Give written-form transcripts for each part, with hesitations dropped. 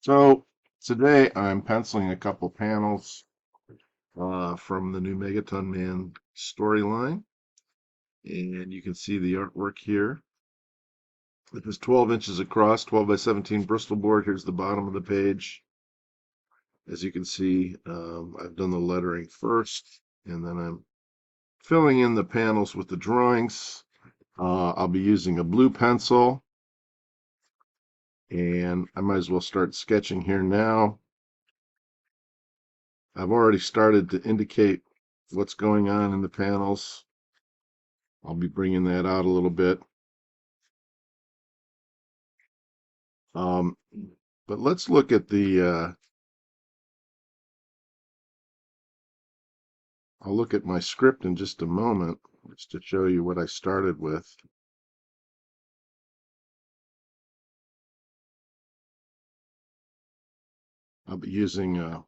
So today I'm penciling a couple panels from the new Megaton Man storyline, and you can see the artwork here. It is 12 inches across, 12 by 17 Bristol board. Here's the bottom of the page. As you can see, I've done the lettering first, and then I'm filling in the panels with the drawings. I'll be using a blue pencil, and I might as well start sketching here now. I've already started to indicate what's going on in the panels. I'll be bringing that out a little bit. But let's look at the, I'll look at my script in just a moment, just to show you what I started with. I'll be using a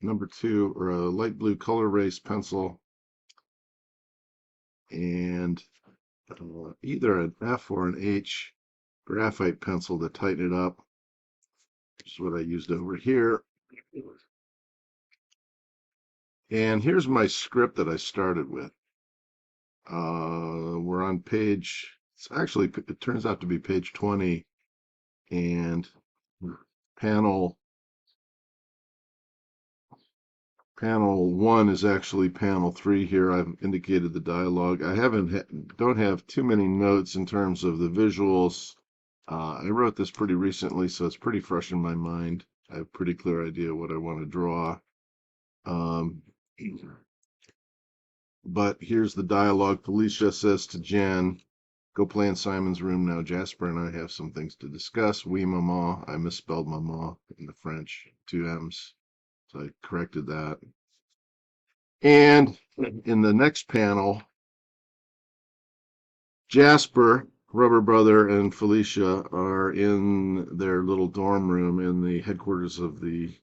number 2 or a light blue color erase pencil and either an F or an H graphite pencil to tighten it up, which is what I used over here. And here's my script that I started with. We're on page, it turns out to be page 20, and panel 1 is actually panel 3 here. I've indicated the dialogue. I don't have too many notes in terms of the visuals. I wrote this pretty recently, so it's pretty fresh in my mind. I have a pretty clear idea what I want to draw. But here's the dialogue. Felicia says to Jen, "Go play in Simon's room now. Jasper and I have some things to discuss. Oui, maman." I misspelled maman in the French, 2 M's. So I corrected that. And in the next panel, Jasper, Rubber Brother, and Felicia are in their little dorm room in the headquarters of the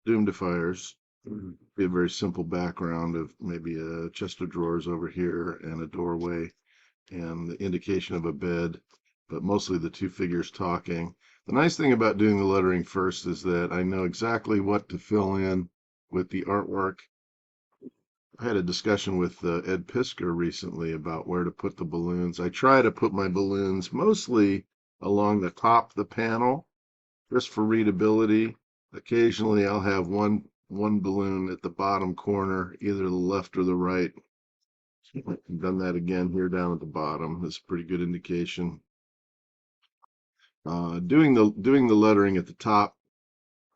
Doom Defiers. Be a very simple background of maybe a chest of drawers over here and a doorway and the indication of a bed, but mostly the 2 figures talking. The nice thing about doing the lettering first is that I know exactly what to fill in with the artwork. I had a discussion with Ed Pisker recently about where to put the balloons. I try to put my balloons mostly along the top of the panel, just for readability. Occasionally I'll have one balloon at the bottom corner, either the left or the right. I've done that again here down at the bottom. That's a pretty good indication. Doing the lettering at the top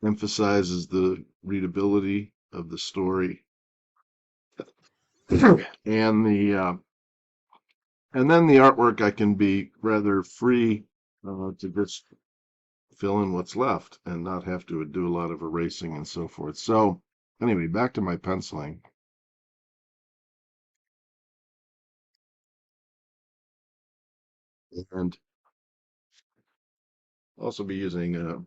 emphasizes the readability of the story, and then the artwork I can be rather free to just fill in what's left and not have to do a lot of erasing and so forth. So anyway, back to my penciling. And I'll also be using a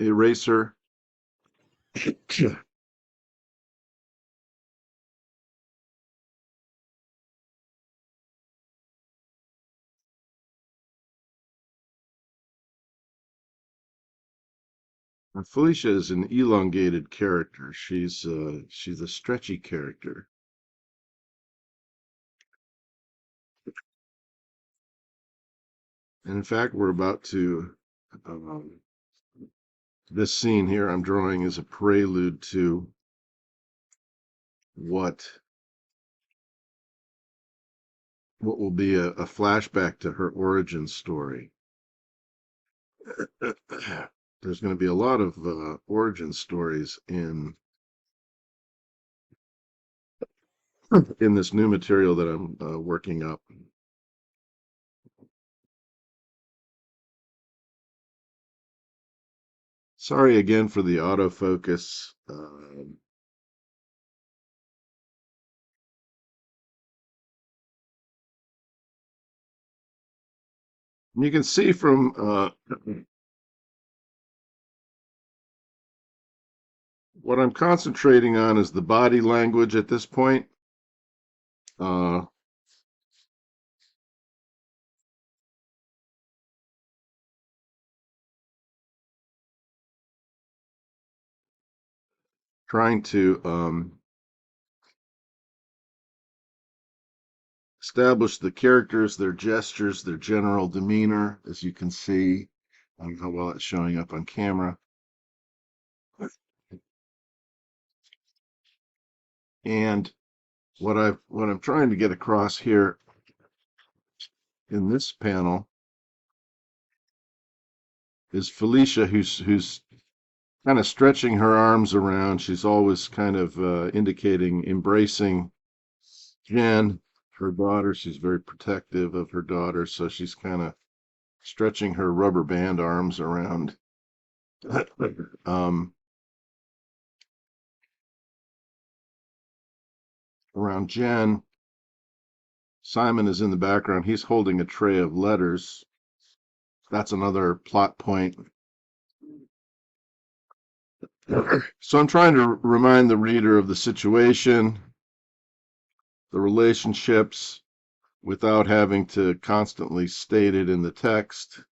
eraser. Felicia is an elongated character. She's a stretchy character. And in fact, we're about to this scene here I'm drawing is a prelude to what will be a flashback to her origin story. There's going to be a lot of origin stories in this new material that I'm working up. Sorry again for the autofocus. You can see from what I'm concentrating on is the body language at this point. trying to establish the characters, their gestures, their general demeanor, as you can see. I don't know how well it's showing up on camera. And what I'm trying to get across here in this panel is Felicia, who's kind of stretching her arms around. She's always kind of indicating, embracing Jen, her daughter. She's very protective of her daughter, so she's kind of stretching her rubber band arms around um, around Jen. Simon is in the background. He's holding a tray of letters. That's another plot point. So I'm trying to remind the reader of the situation, the relationships, without having to constantly state it in the text.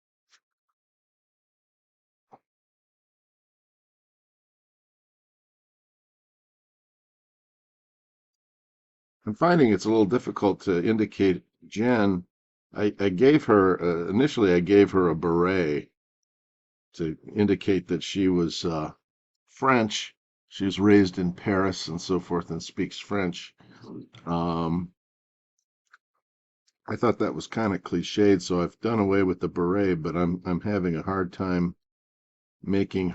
I'm finding it's a little difficult to indicate Jen. I gave her, initially, I gave her a beret to indicate that she was French. She was raised in Paris and so forth and speaks French. Um, I thought that was kind of cliched, so I've done away with the beret, but I'm having a hard time giving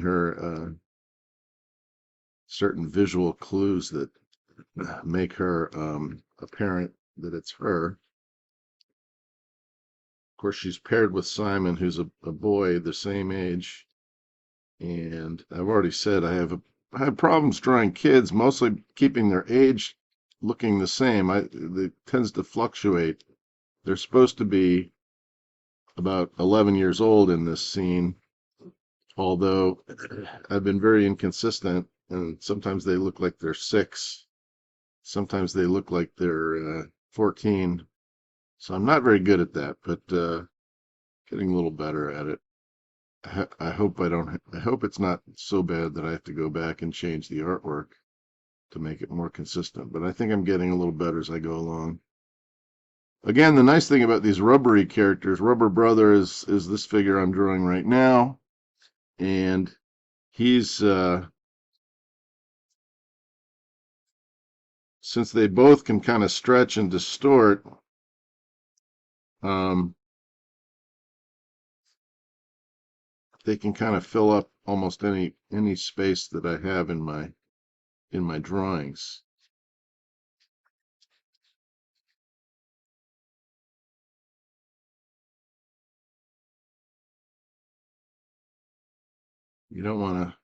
her certain visual clues that make her apparent that it's her. Of course, she's paired with Simon, who's a boy the same age. And I've already said I have problems drawing kids, mostly keeping their age looking the same. It tends to fluctuate. They're supposed to be about 11 years old in this scene, although I've been very inconsistent, and sometimes they look like they're 6. Sometimes they look like they're 14. So I'm not very good at that, but getting a little better at it. I hope I hope it's not so bad that I have to go back and change the artwork to make it more consistent, but I think I'm getting a little better as I go along. Again, the nice thing about these rubbery characters, Rubber Brother is this figure I'm drawing right now, and he's since they both can kind of stretch and distort, um, they can kind of fill up almost any space that I have in my drawings. You don't want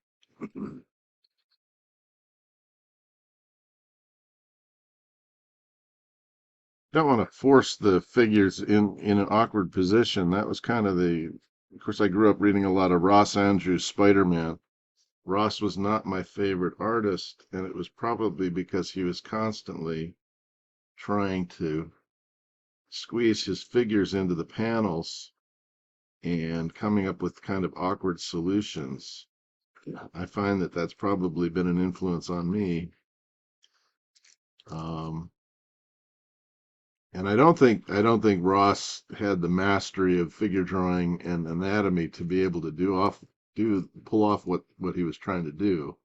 to force the figures in an awkward position. That was kind of of course, I grew up reading a lot of Ross Andrews' Spider-Man. Ross was not my favorite artist, and it was probably because he was constantly trying to squeeze his figures into the panels and coming up with kind of awkward solutions. I find that that's probably been an influence on me. Um, And I don't think Ross had the mastery of figure drawing and anatomy to be able to pull off what he was trying to do.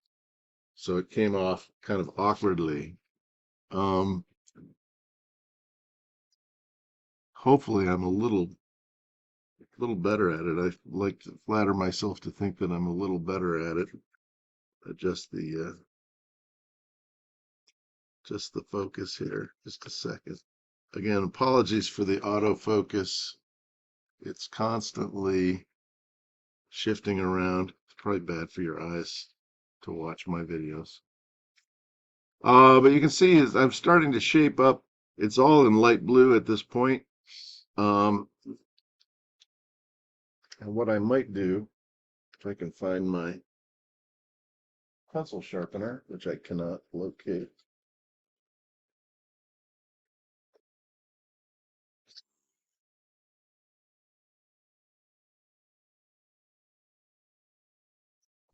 So it came off kind of awkwardly. Um, Hopefully I'm a little better at it. I like to flatter myself to think that I'm a little better at it. Adjust just the focus here. Just a second. Again, apologies for the autofocus. It's constantly shifting around. It's probably bad for your eyes to watch my videos. But you can see as I'm starting to shape up, it's all in light blue at this point. Um, and what I might do, if I can find my pencil sharpener, which I cannot locate.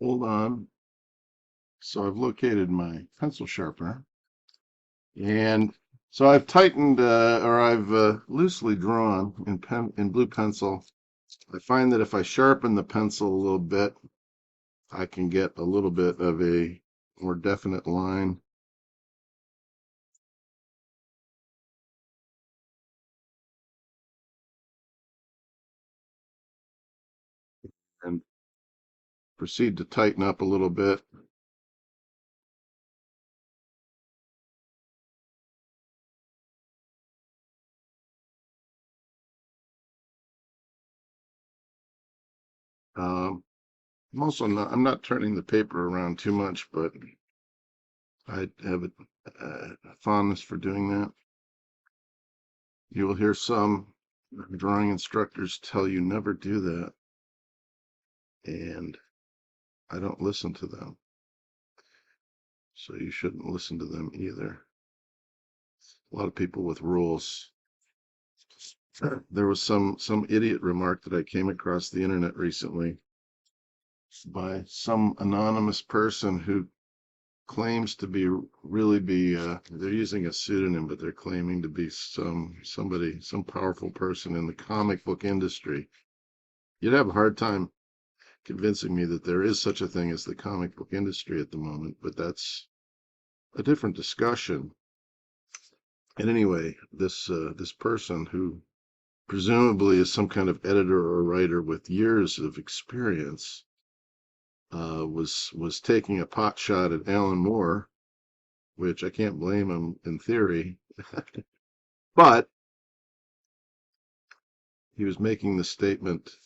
Hold on. So I've located my pencil sharpener, and so I've tightened or I've loosely drawn in blue pencil. I find that if I sharpen the pencil a little bit, I can get a little bit of a more definite line. And proceed to tighten up a little bit. I'm not turning the paper around too much, but I have a fondness for doing that. You will hear some drawing instructors tell you never do that, and I don't listen to them, so you shouldn't listen to them either. A lot of people with rules. There was some idiot remark that I came across the internet recently by some anonymous person who claims to be they're using a pseudonym, but they're claiming to be some powerful person in the comic book industry. You'd have a hard time convincing me that there is such a thing as the comic book industry at the moment, but that's a different discussion. And anyway, this person, who presumably is some kind of editor or writer with years of experience, was taking a pot shot at Alan Moore, which I can't blame him in theory, but he was making the statement,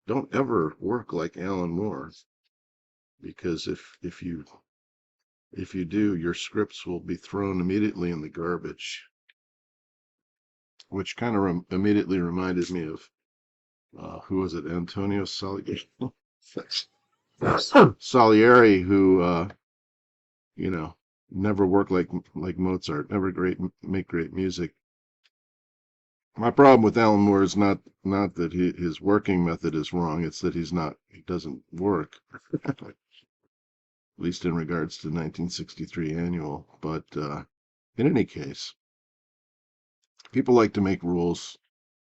don't ever work like Alan Moore, because if you do, your scripts will be thrown immediately in the garbage, which kind of immediately reminded me of who was it, Antonio Salieri, who you know, never worked like Mozart, never make great music. My problem with Alan Moore is not that his working method is wrong. It's that he doesn't work, at least in regards to 1963 annual. But in any case, people like to make rules.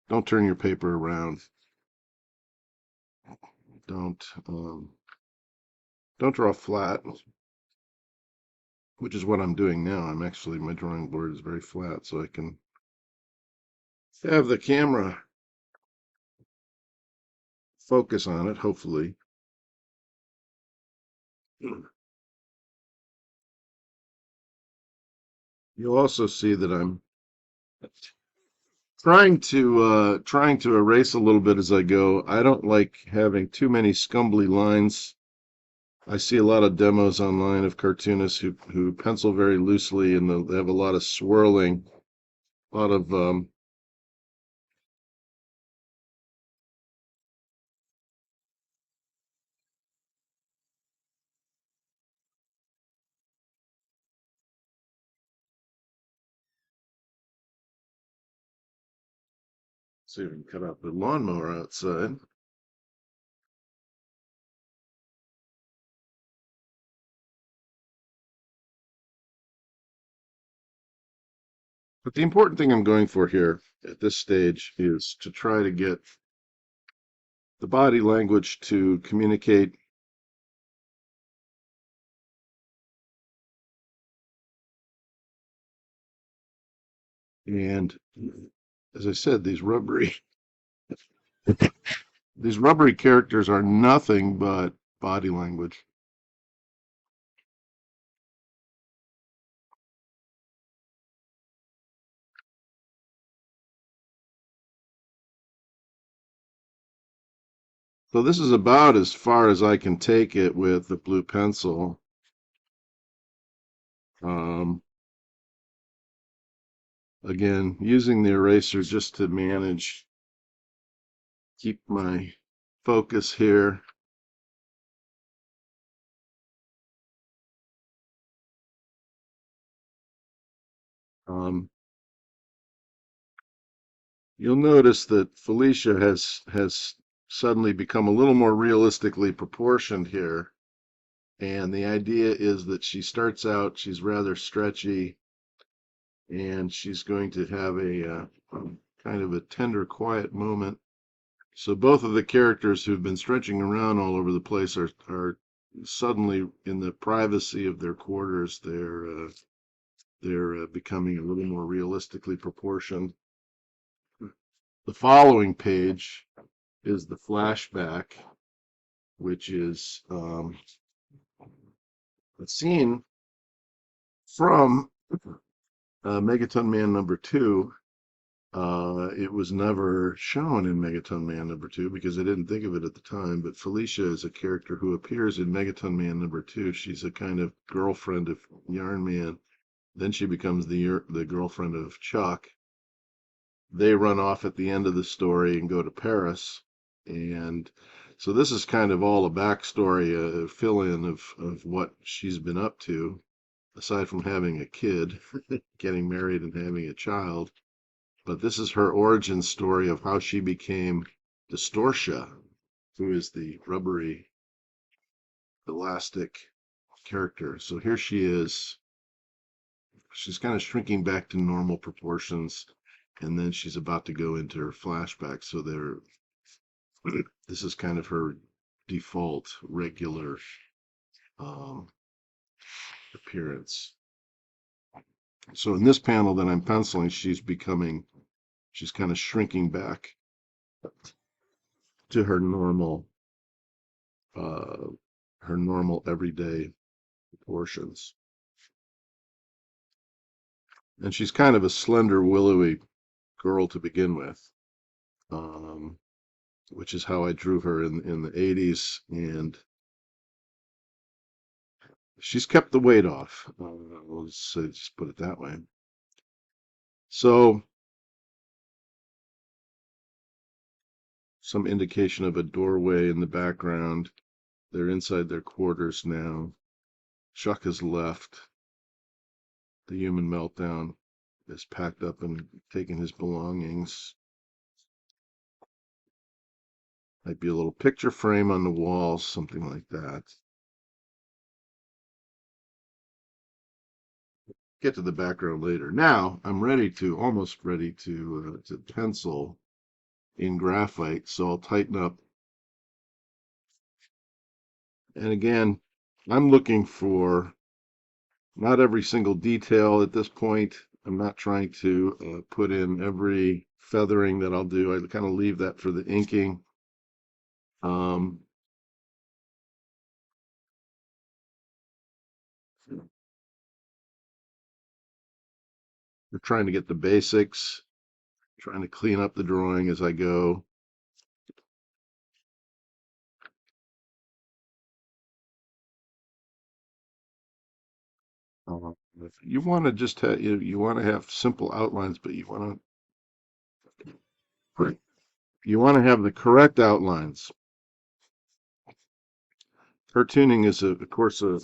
Don't turn your paper around. Don't um, don't draw flat, which is what I'm doing now. My drawing board is very flat, so I can have the camera focus on it, hopefully. You'll also see that I'm trying to erase a little bit as I go. I don't like having too many scumbly lines. I see a lot of demos online of cartoonists who pencil very loosely, and they have a lot of swirling, a lot of see if we can cut out the lawnmower outside. But the important thing I'm going for here at this stage is to try to get the body language to communicate. And as I said, these rubbery characters are nothing but body language. So this is about as far as I can take it with the blue pencil. Um, Again, using the eraser just to keep my focus here. Um, you'll notice that Felicia has suddenly become a little more realistically proportioned here. And the idea is that she starts out, she's rather stretchy, and she's going to have a kind of a tender, quiet moment. So both of the characters who've been stretching around all over the place are suddenly in the privacy of their quarters. They're becoming a little more realistically proportioned. The following page is the flashback, which is a scene from Megaton Man #2. It was never shown in Megaton Man #2 because I didn't think of it at the time. But Felicia is a character who appears in Megaton Man #2. She's a kind of girlfriend of Yarn Man. Then she becomes the girlfriend of Chuck. They run off at the end of the story and go to Paris. And so this is kind of all a backstory, a fill-in of what she's been up to, aside from having a kid, getting married and having a child. But this is her origin story of how she became Distoritia, who is the rubbery, elastic character. So here she is. She's kind of shrinking back to normal proportions, and then she's about to go into her flashback. So this is kind of her default regular appearance. So in this panel that I'm penciling, she's kind of shrinking back to her normal everyday proportions. And she's kind of a slender, willowy girl to begin with, which is how I drew her in the 80s. And she's kept the weight off. Let's just put it that way. So some indication of a doorway in the background. They're inside their quarters now. Chuck has left. The Human Meltdown is packed up and taken his belongings. Might be a little picture frame on the wall, something like that. Get to the background later. Now I'm almost ready to pencil in graphite, so I'll tighten up. And again, I'm looking for not every single detail at this point. I'm not trying to put in every feathering that I'll do. I kind of leave that for the inking. We're trying to get the basics, trying to clean up the drawing as I go. If you want to just have you want to have simple outlines, but you want to have the correct outlines. Cartooning is, of course, a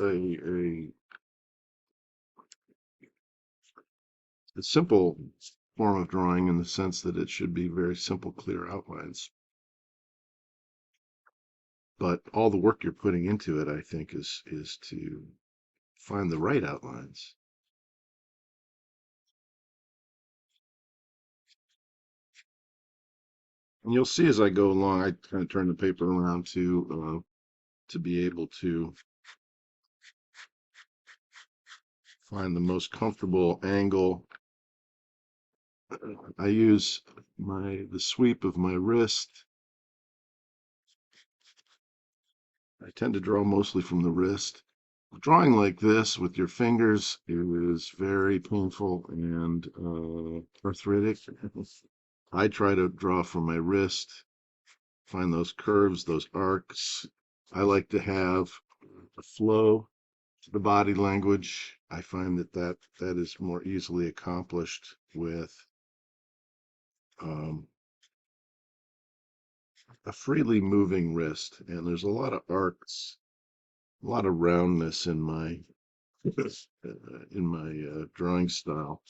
simple form of drawing in the sense that it should be very simple, clear outlines. But all the work you're putting into it, I think, is to find the right outlines. And you'll see as I go along, I kind of turn the paper around to be able to find the most comfortable angle. I use the sweep of my wrist. I tend to draw mostly from the wrist. Drawing like this with your fingers is very painful and arthritic. I try to draw from my wrist, find those curves, those arcs. I like to have a flow to the body language. I find that is more easily accomplished with a freely moving wrist. And there's a lot of arcs, a lot of roundness in my drawing style.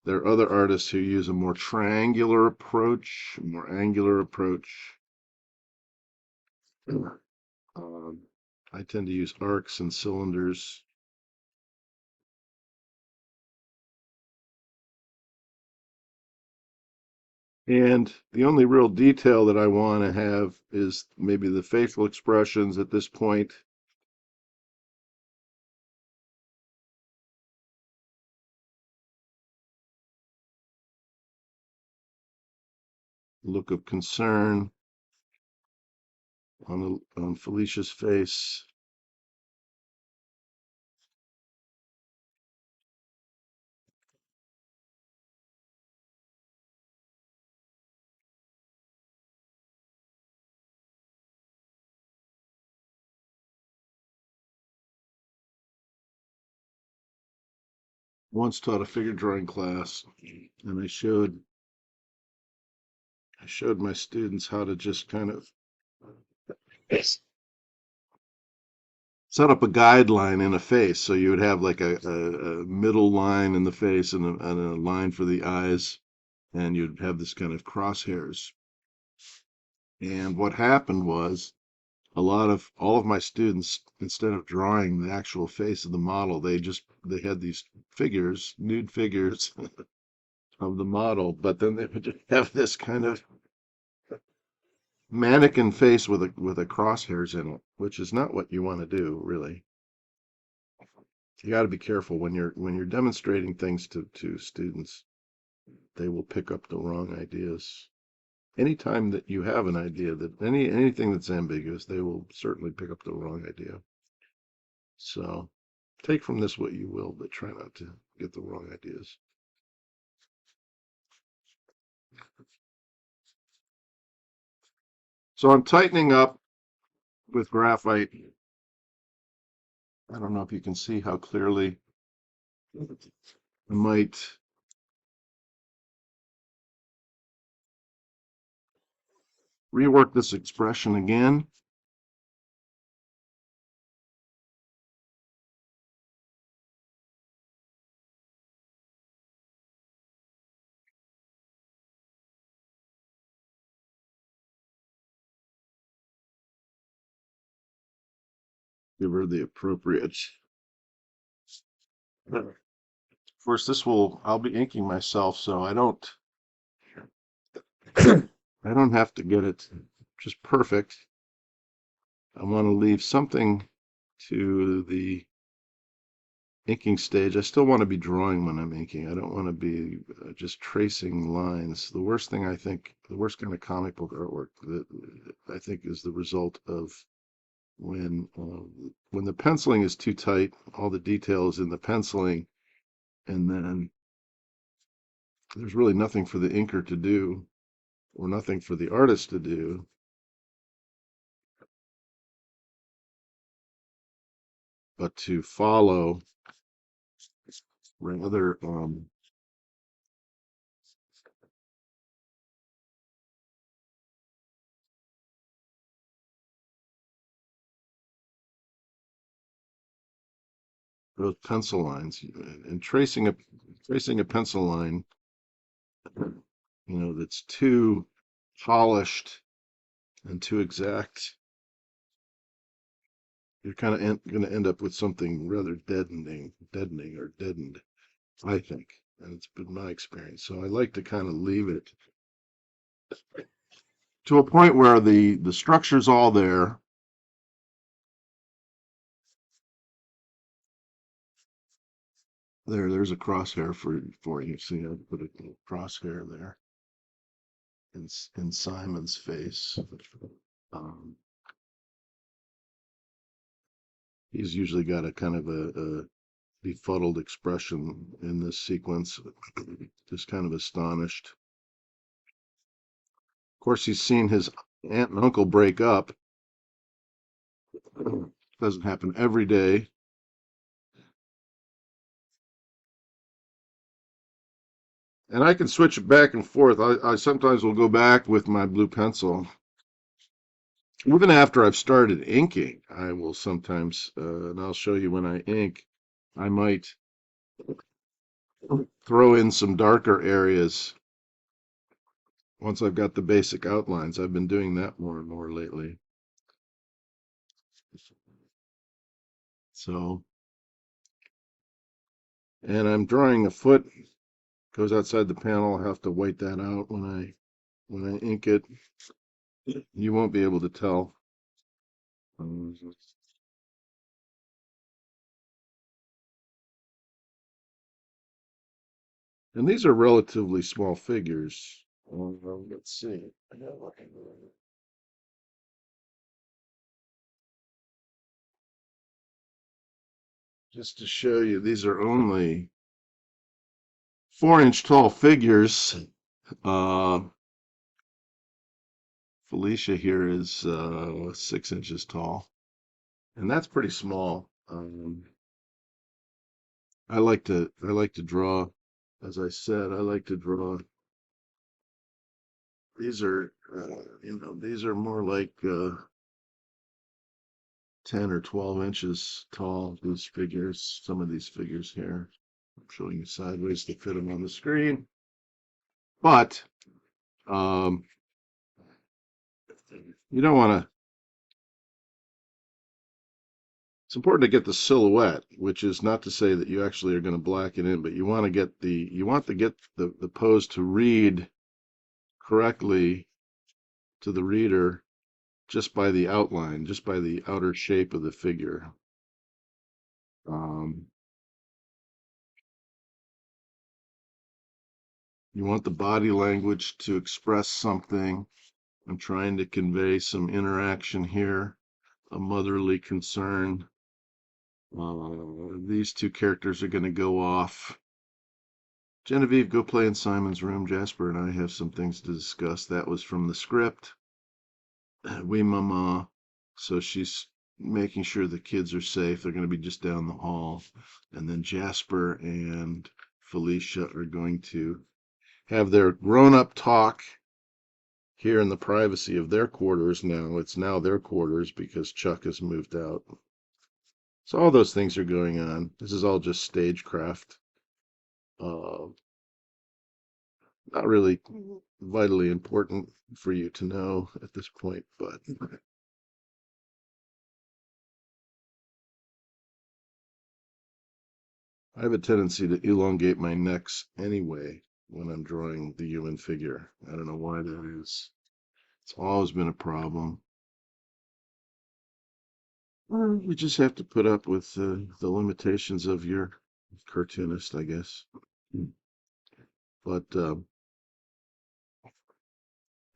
There are other artists who use a more triangular approach, a more angular approach. I tend to use arcs and cylinders. And the only real detail that I want to have is maybe the facial expressions at this point. Look of concern on Felicia's face. Once taught a figure drawing class, and I showed my students how to just kind of set up a guideline in a face. So you would have like a middle line in the face and a line for the eyes, and you'd have this kind of crosshairs. And what happened was all of my students, instead of drawing the actual face of the model, they had these figures, nude figures of the model, but then they would just have this kind of mannequin face with a crosshairs in it, which is not what you want to do, really. You got to be careful when you're demonstrating things to students. They will pick up the wrong ideas. Anytime that you have an idea that anything that's ambiguous, they will certainly pick up the wrong idea. So take from this what you will, but try not to get the wrong ideas. So I'm tightening up with graphite. I don't know if you can see how clearly. I might rework this expression again. Give her the appropriate. Of course, I'll be inking myself, so I don't have to get it just perfect. I want to leave something to the inking stage. I still want to be drawing when I'm inking. I don't want to be just tracing lines. The worst thing I think, the worst kind of comic book artwork that I think is the result of when the penciling is too tight, all the detail is in the penciling, and then there's really nothing for the inker to do, or nothing for the artist to do, but to follow rather those pencil lines and tracing a pencil line, that's too polished and too exact. You're kind of going to end up with something rather deadening or deadened, I think. And it's been my experience. So I like to kind of leave it to a point where the structure's all there. There's a crosshair for you. See, I put a crosshair there in Simon's face. Um, he's usually got a kind of a befuddled expression in this sequence, just kind of astonished. Of course, he's seen his aunt and uncle break up. Doesn't happen every day. And I can switch it back and forth. I sometimes will go back with my blue pencil. Even after I've started inking, I will sometimes, and I'll show you when I ink, I might throw in some darker areas once I've got the basic outlines. I've been doing that more and more lately. So, and I'm drawing a foot, goes outside the panel. I'll have to white that out when I ink it. You won't be able to tell. And these are relatively small figures. Let's see. Just to show you, these are only 4-inch tall figures. Felicia here is 6 inches tall, and that's pretty small. I like to draw, as I said, I like to draw. These are these are more like 10 or 12 inches tall. These figures, some of these figures here. I'm showing you sideways to fit them on the screen, but um, you don't want to. It's important to get the silhouette, which is not to say that you actually are going to blacken in, but you want to get the pose to read correctly to the reader just by the outline, just by the outer shape of the figure. You want the body language to express something. I'm trying to convey some interaction here, a motherly concern. These two characters are going to go off. Genevieve, go play in Simon's room. Jasper and I have some things to discuss. That was from the script. Oui, Mama. So she's making sure the kids are safe. They're going to be just down the hall. And then Jasper and Felicia are going to have their grown-up talk here in the privacy of their quarters now. It's now their quarters because Chuck has moved out. So all those things are going on. This is all just stagecraft. Not really vitally important for you to know at this point, but I have a tendency to elongate my necks anyway when I'm drawing the human figure. I don't know why that is. It's always been a problem. We just have to put up with the limitations of your cartoonist, I guess. But, and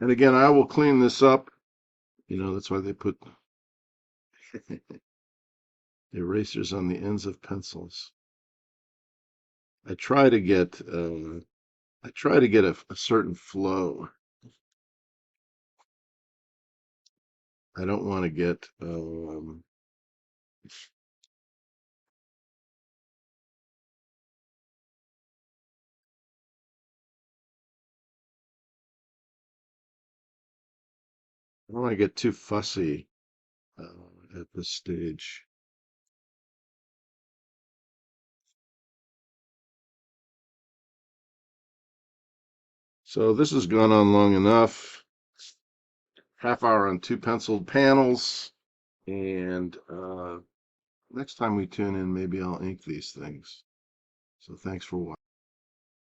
again, I will clean this up. That's why they put erasers on the ends of pencils. I try to get a certain flow. I don't want to get too fussy at this stage. So this has gone on long enough. Half hour on 2 penciled panels. And next time we tune in, maybe I'll ink these things. So thanks for watching.